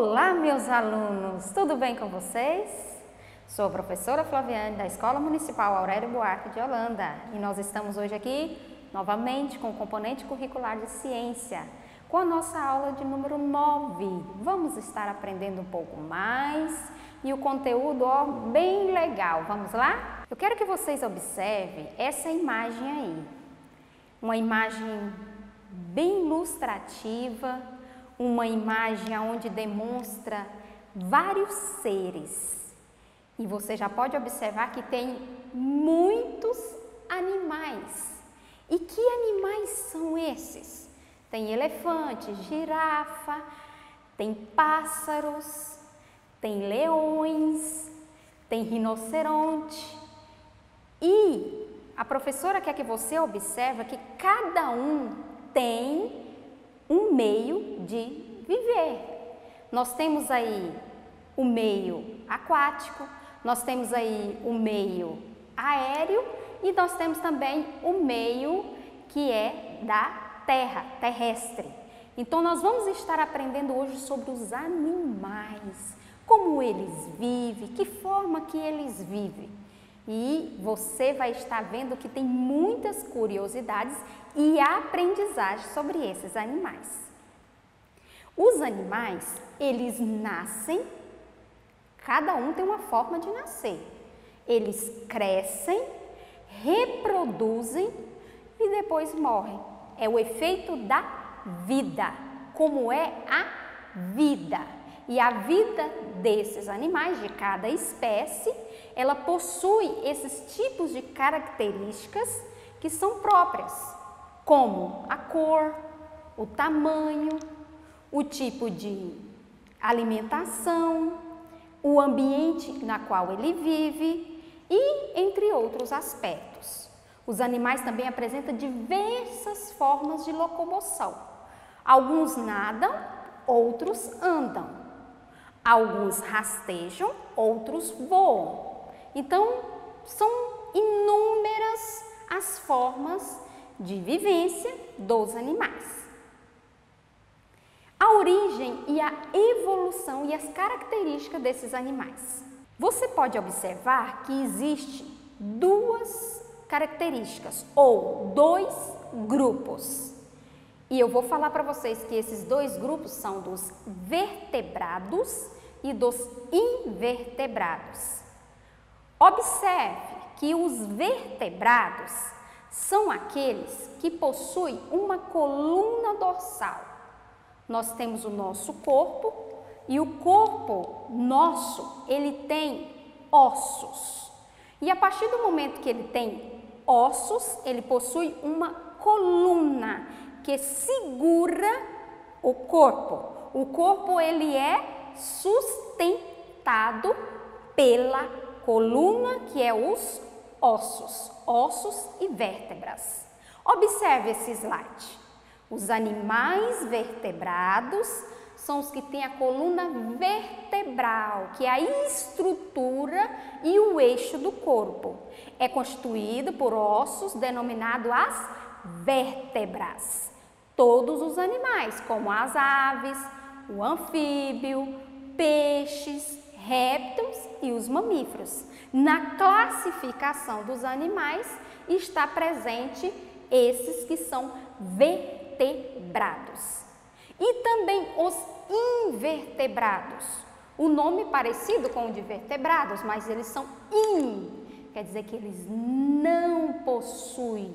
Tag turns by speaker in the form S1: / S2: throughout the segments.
S1: Olá, meus alunos! Tudo bem com vocês? Sou a professora Flaviane da Escola Municipal Aurélio Buarque de Holanda e nós estamos hoje aqui novamente com o componente curricular de ciência, com a nossa aula de número 9. Vamos estar aprendendo um pouco mais e o conteúdo bem legal. Vamos lá? Eu quero que vocês observem essa imagem aí, uma imagem bem ilustrativa, uma imagem onde demonstra vários seres. E você já pode observar que tem muitos animais. E que animais são esses? Tem elefante, girafa, tem pássaros, tem leões, tem rinoceronte. E a professora quer que você observe que cada um tem um meio de viver. Nós temos aí o meio aquático, nós temos aí o meio aéreo e nós temos também o meio que é da terra, terrestre. Então nós vamos estar aprendendo hoje sobre os animais, como eles vivem, que forma que eles vivem. E você vai estar vendo que tem muitas curiosidades e aprendizagem sobre esses animais. Os animais, eles nascem, cada um tem uma forma de nascer. Eles crescem, reproduzem e depois morrem. É o efeito da vida, como é a vida. E a vida desses animais, de cada espécie, ela possui esses tipos de características que são próprias, como a cor, o tamanho, o tipo de alimentação, o ambiente na qual ele vive e entre outros aspectos. Os animais também apresentam diversas formas de locomoção. Alguns nadam, outros andam. Alguns rastejam, outros voam. Então, são inúmeras as formas de vivência dos animais. A origem e a evolução e as características desses animais. Você pode observar que existem duas características ou dois grupos. E eu vou falar para vocês que esses dois grupos são dos vertebrados e dos invertebrados. Observe que os vertebrados são aqueles que possuem uma coluna dorsal. Nós temos o nosso corpo e o corpo nosso, ele tem ossos. E a partir do momento que ele tem ossos, ele possui uma coluna que segura o corpo. O corpo, ele é sustentado pela coluna, que é os ossos e vértebras. Observe esse slide. Os animais vertebrados são os que têm a coluna vertebral, que é a estrutura e o eixo do corpo. É constituído por ossos denominados as vértebras. Todos os animais, como as aves, o anfíbio, peixes, répteis e os mamíferos. Na classificação dos animais está presente esses que são vertebrados. E também os invertebrados. O nome parecido com o de vertebrados, mas eles são quer dizer que eles não possuem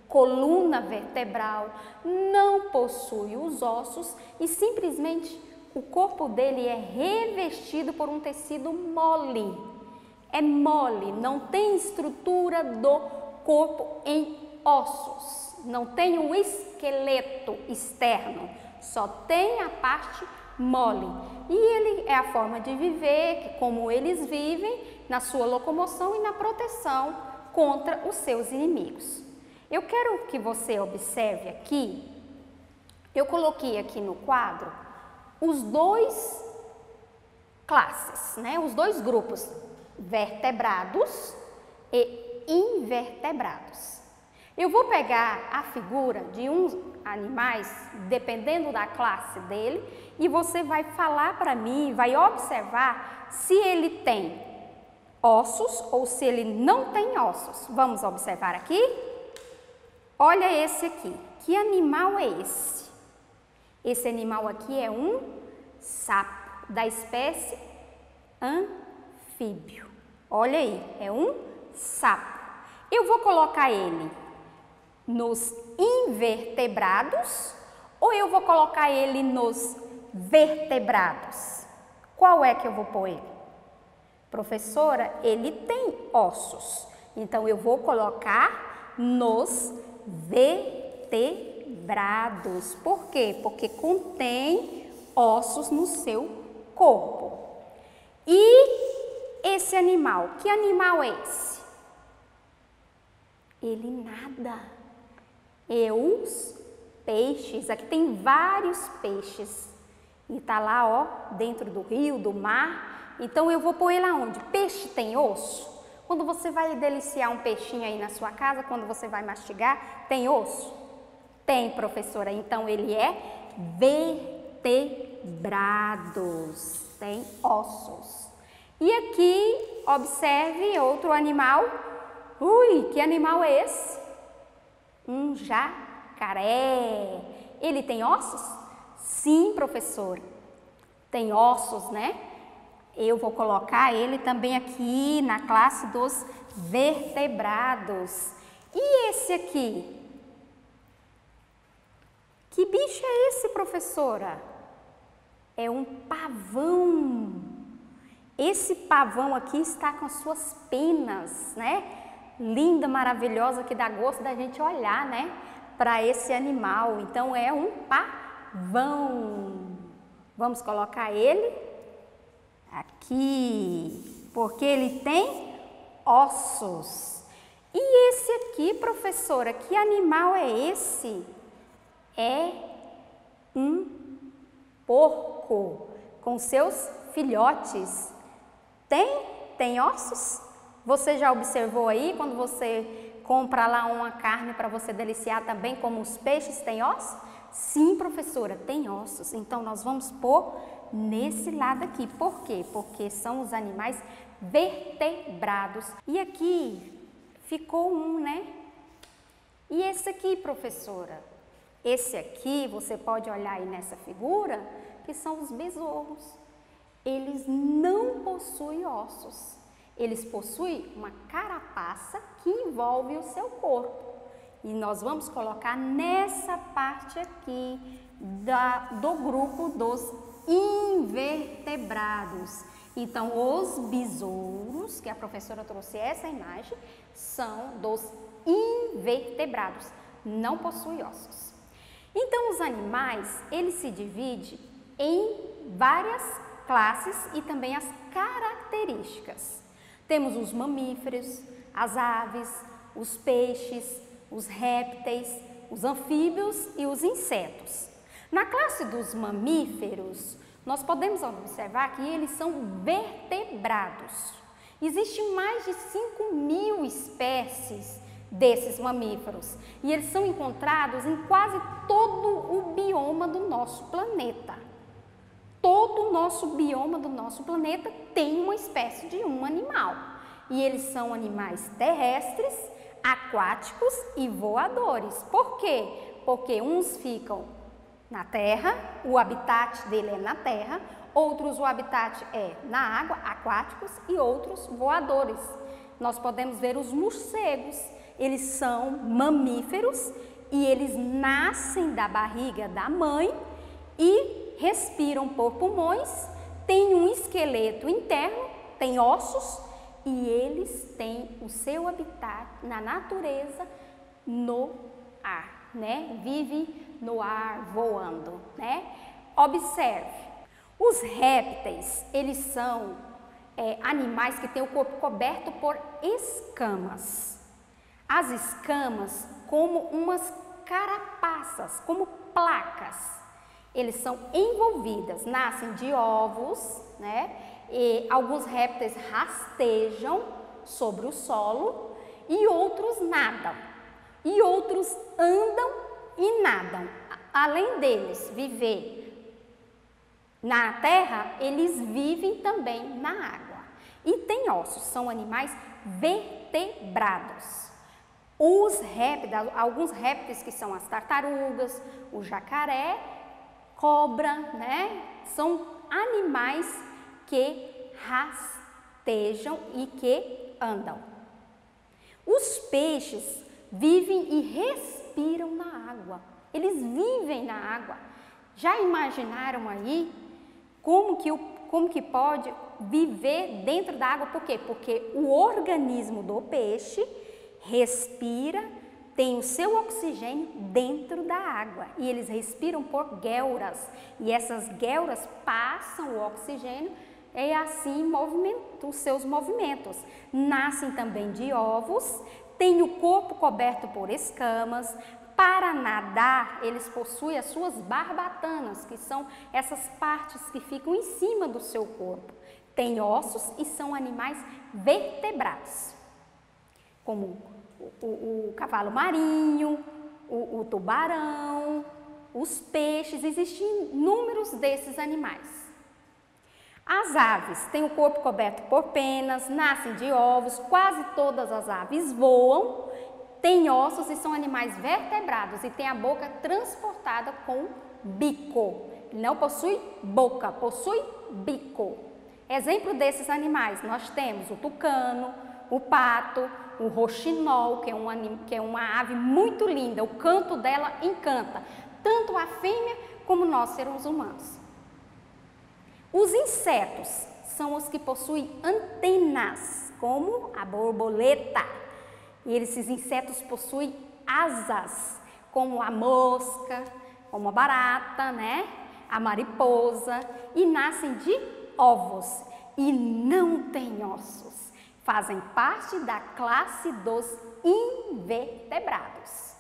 S1: coluna vertebral, não possuem os ossos e simplesmente o corpo dele é revestido por um tecido mole. É mole, não tem estrutura do corpo em ossos, não tem o esqueleto externo, só tem a parte mole. E ele é a forma de viver, como eles vivem na sua locomoção e na proteção contra os seus inimigos. Eu quero que você observe aqui, eu coloquei aqui no quadro os dois classes, né? Os dois grupos, vertebrados e invertebrados. Eu vou pegar a figura de uns animais, dependendo da classe dele, e você vai falar para mim, vai observar se ele tem ossos ou se ele não tem ossos. Vamos observar aqui? Olha esse aqui. Que animal é esse? Esse animal aqui é um sapo, da espécie anfíbio. Olha aí, é um sapo. Eu vou colocar ele nos invertebrados ou eu vou colocar ele nos vertebrados? Qual é que eu vou pôr ele? Professora, ele tem ossos, então eu vou colocar nos vertebrados. Por quê? Porque contém ossos no seu corpo. E esse animal, que animal é esse? Ele nada. Os peixes, aqui tem vários peixes, e tá lá, ó, dentro do rio, do mar. Então eu vou pôr ele aonde? Peixe tem osso? Quando você vai deliciar um peixinho aí na sua casa, quando você vai mastigar, tem osso? Tem, professora, então ele é vertebrados, tem ossos. E aqui, observe outro animal. Ui, que animal é esse? Um jacaré. Ele tem ossos? Sim, professor. Tem ossos, né? Eu vou colocar ele também aqui na classe dos vertebrados. E esse aqui? Que bicho é esse, professora? É um pavão. Esse pavão aqui está com as suas penas, né? Linda, maravilhosa, que dá gosto da gente olhar, né, para esse animal. Então é um pavão. Vamos colocar ele aqui, porque ele tem ossos. E esse aqui, professora, que animal é esse? É um porco com seus filhotes. Tem ossos? Você já observou aí, quando você compra lá uma carne para você deliciar também, como os peixes têm ossos? Sim, professora, tem ossos. Então, nós vamos pôr nesse lado aqui. Por quê? Porque são os animais vertebrados. E aqui ficou um, né? E esse aqui, professora? Esse aqui, você pode olhar aí nessa figura, que são os besouros. Eles não possuem ossos. Eles possuem uma carapaça que envolve o seu corpo. E nós vamos colocar nessa parte aqui do grupo dos invertebrados. Então, os besouros, que a professora trouxe essa imagem, são dos invertebrados, não possuem ossos. Então, os animais, eles se dividem em várias classes e também as características. Temos os mamíferos, as aves, os peixes, os répteis, os anfíbios e os insetos. Na classe dos mamíferos, nós podemos observar que eles são vertebrados. Existem mais de 5.000 espécies desses mamíferos e eles são encontrados em quase todo o bioma do nosso planeta. Todo o nosso bioma do nosso planeta tem uma espécie de um animal. E eles são animais terrestres, aquáticos e voadores. Por quê? Porque uns ficam na terra, o habitat dele é na terra, outros o habitat é na água, aquáticos, e outros voadores. Nós podemos ver os morcegos, eles são mamíferos e eles nascem da barriga da mãe e respiram por pulmões, têm um esqueleto interno, têm ossos e eles têm o seu habitat na natureza, no ar, né? Vive no ar voando, né? Observe, os répteis, eles são animais que têm o corpo coberto por escamas. As escamas como umas carapaças, como placas. Eles são envolvidas, nascem de ovos, né? E alguns répteis rastejam sobre o solo e outros nadam. e outros andam e nadam. Além deles viver na terra, eles vivem também na água. E tem ossos, são animais vertebrados. Os répteis, alguns répteis que são as tartarugas, o jacaré, cobra, né? São animais que rastejam e que andam. Os peixes vivem e respiram na água. Eles vivem na água. Já imaginaram aí como que pode viver dentro da água? Por quê? Porque o organismo do peixe respira, tem o seu oxigênio dentro da água e eles respiram por guelras e essas guelras passam o oxigênio e assim movimentam os seus movimentos. Nascem também de ovos, têm o corpo coberto por escamas. Para nadar, eles possuem as suas barbatanas, que são essas partes que ficam em cima do seu corpo. Tem ossos e são animais vertebrados, como o cavalo marinho, o tubarão, os peixes, existem inúmeros desses animais. As aves têm o corpo coberto por penas, nascem de ovos, quase todas as aves voam, têm ossos e são animais vertebrados e têm a boca transportada com bico. Não possui boca, possui bico. Exemplo desses animais, nós temos o tucano, o pato, o roxinol, que é uma ave muito linda, o canto dela encanta, tanto a fêmea como nós, seres humanos. Os insetos são os que possuem antenas, como a borboleta. E esses insetos possuem asas, como a mosca, como a barata, né? A mariposa, e nascem de ovos e não têm ossos. Fazem parte da classe dos invertebrados.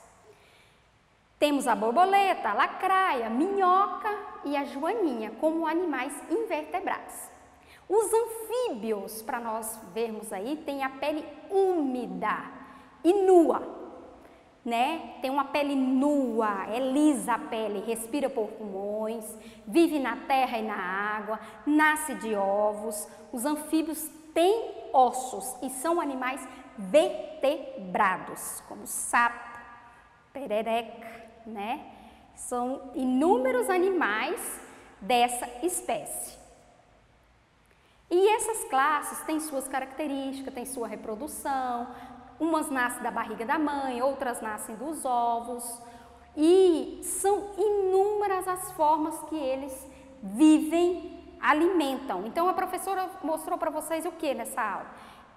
S1: Temos a borboleta, a lacraia, a minhoca e a joaninha como animais invertebrados. Os anfíbios, para nós vermos aí, têm a pele úmida e nua, né? Tem uma pele nua, é lisa a pele, respira por pulmões, vive na terra e na água, nasce de ovos. Os anfíbios têm ossos e são animais vertebrados, como sapo, perereca, né? São inúmeros animais dessa espécie. E essas classes têm suas características, têm sua reprodução. Umas nascem da barriga da mãe, outras nascem dos ovos. E são inúmeras as formas que eles vivem, alimentam. Então, a professora mostrou para vocês o que nessa aula?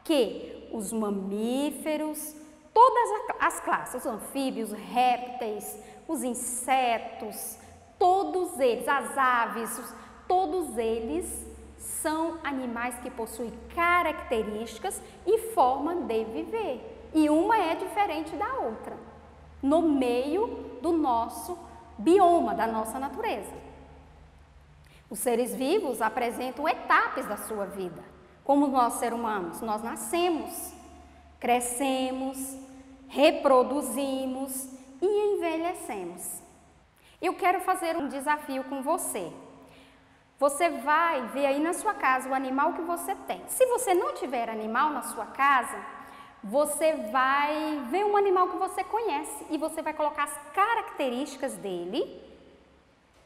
S1: Que os mamíferos, todas as classes, os anfíbios, os répteis, os insetos, todos eles, as aves, todos eles são animais que possuem características e forma de viver. E uma é diferente da outra, no meio do nosso bioma, da nossa natureza. Os seres vivos apresentam etapas da sua vida. Como nós, seres humanos, nós nascemos, crescemos, reproduzimos e envelhecemos. Eu quero fazer um desafio com você. Você vai ver aí na sua casa o animal que você tem. Se você não tiver animal na sua casa, você vai ver um animal que você conhece e você vai colocar as características dele.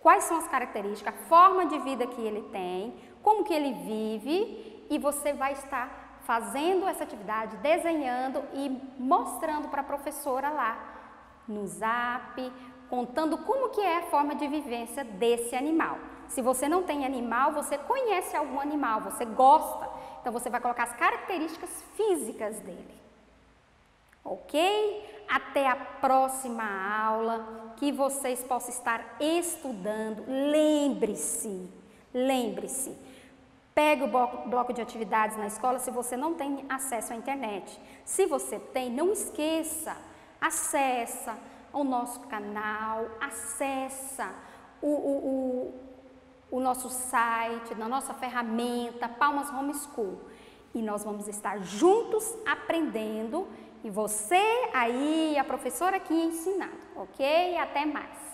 S1: Quais são as características, a forma de vida que ele tem, como que ele vive, e você vai estar fazendo essa atividade, desenhando e mostrando para a professora lá no Zap, contando como que é a forma de vivência desse animal. Se você não tem animal, você conhece algum animal, você gosta, então você vai colocar as características físicas dele. Ok? Até a próxima aula, que vocês possam estar estudando. Lembre-se, pegue o bloco de atividades na escola se você não tem acesso à internet. Se você tem, não esqueça, acessa o nosso canal, acessa o nosso site, na nossa ferramenta, Palmas Home School. e nós vamos estar juntos aprendendo e você aí, a professora aqui ensinando, ok? Até mais!